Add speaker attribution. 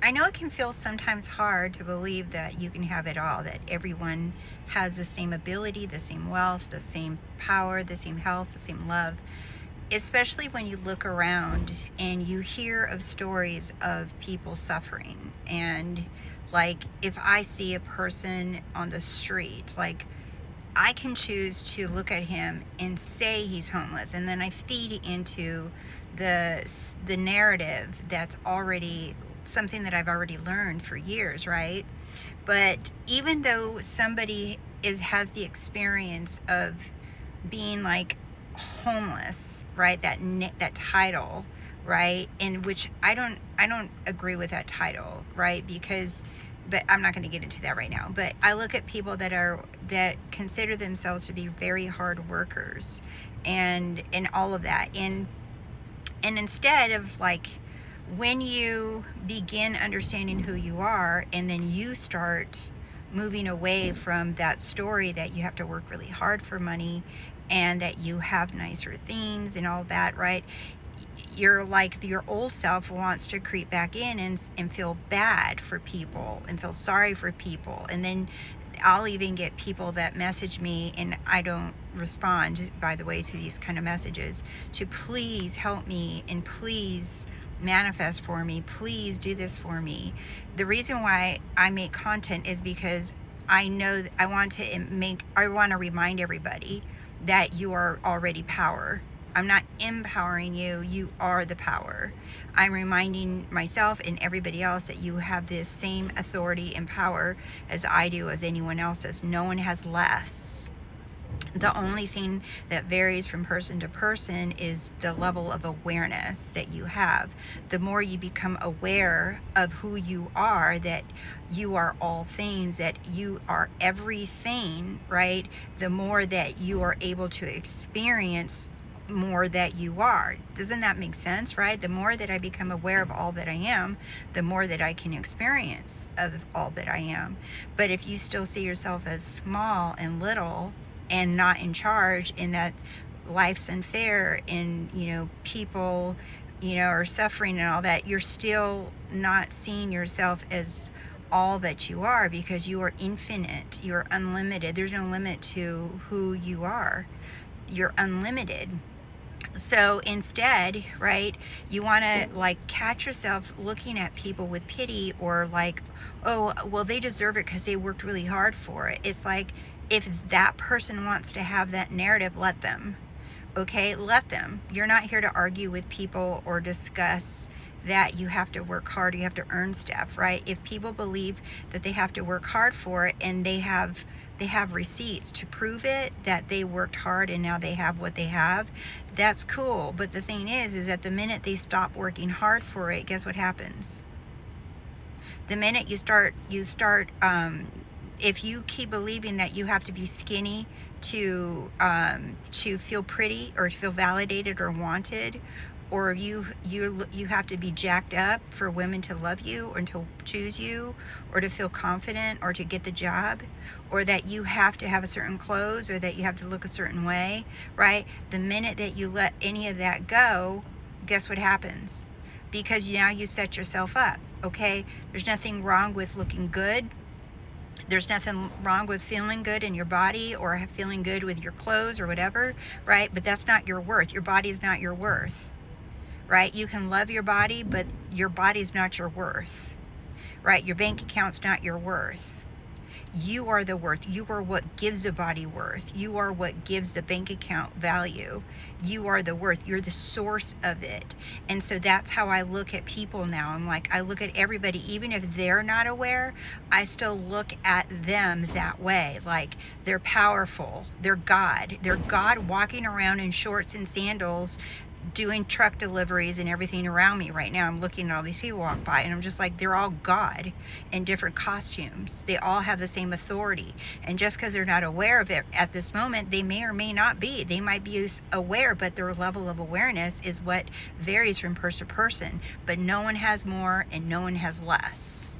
Speaker 1: I know it can feel sometimes hard to believe that you can have it all, that everyone has the same ability, the same wealth, the same power, the same health, the same love, especially when you look around and you hear of stories of people suffering. And like, if I see a person on the street, like, I can choose to look at him and say he's homeless, and then I feed into the narrative that's already something that I've already learned for years, right? But even though somebody has the experience of being like homeless, right? That title, right? In which I don't agree with that title, right? Because, but I'm not going to get into that right now. But I look at people that consider themselves to be very hard workers, and all of that, and instead of like, when you begin understanding who you are, and then you start moving away from that story that you have to work really hard for money and that you have nicer things and all that, right? You're like, your old self wants to creep back in and feel bad for people and feel sorry for people. And then I'll even get people that message me, and I don't respond, by the way, to these kind of messages, to please help me and please manifest for me, please do this for me. The reason why I make content is because I know that I want to remind everybody that you are already power. I'm not empowering you, you are the power. I'm reminding myself and everybody else that you have the same authority and power as I do, as anyone else does. No one has less. The only thing that varies from person to person is the level of awareness that you have. The more you become aware of who you are, that you are all things, that you are everything, right? The more that you are able to experience more that you are. Doesn't that make sense, right? The more that I become aware of all that I am, the more that I can experience of all that I am. But if you still see yourself as small and little and not in charge, and that life's unfair, and people are suffering and all that, you're still not seeing yourself as all that you are, because you are infinite, you're unlimited. There's no limit to who you are. You're unlimited. So instead, right, you want to like catch yourself looking at people with pity, or like, oh, well, they deserve it because they worked really hard for it. It's like, if that person wants to have that narrative, let them. Okay, let them. You're not here to argue with people or discuss that you have to work hard, you have to earn stuff, right? If people believe that they have to work hard for it, and they have receipts to prove it, that they worked hard and now they have what they have, that's cool. But the thing is that the minute they stop working hard for it, guess what happens? The minute you start if you keep believing that you have to be skinny to feel pretty or to feel validated or wanted, or you have to be jacked up for women to love you or to choose you or to feel confident or to get the job, or that you have to have a certain clothes or that you have to look a certain way, right? The minute that you let any of that go, guess what happens? Because now you set yourself up, okay? There's nothing wrong with looking good. There's nothing wrong with feeling good in your body or feeling good with your clothes or whatever, right? But that's not your worth. Your body is not your worth, right? You can love your body, but your body's not your worth, right? Your bank account's not your worth. You are the worth. You are what gives the body worth. You are what gives the bank account value. You are the worth. You're the source of it. And so that's how I look at people now. I'm like, I look at everybody, even if they're not aware, I still look at them that way. Like, they're powerful. They're God. They're God walking around in shorts and sandals, doing truck deliveries and everything around me right now. I'm looking at all these people walk by, and I'm just like, they're all God in different costumes. They all have the same authority. And just because they're not aware of it at this moment, they may or may not be. They might be aware, but their level of awareness is what varies from person to person. But no one has more and no one has less.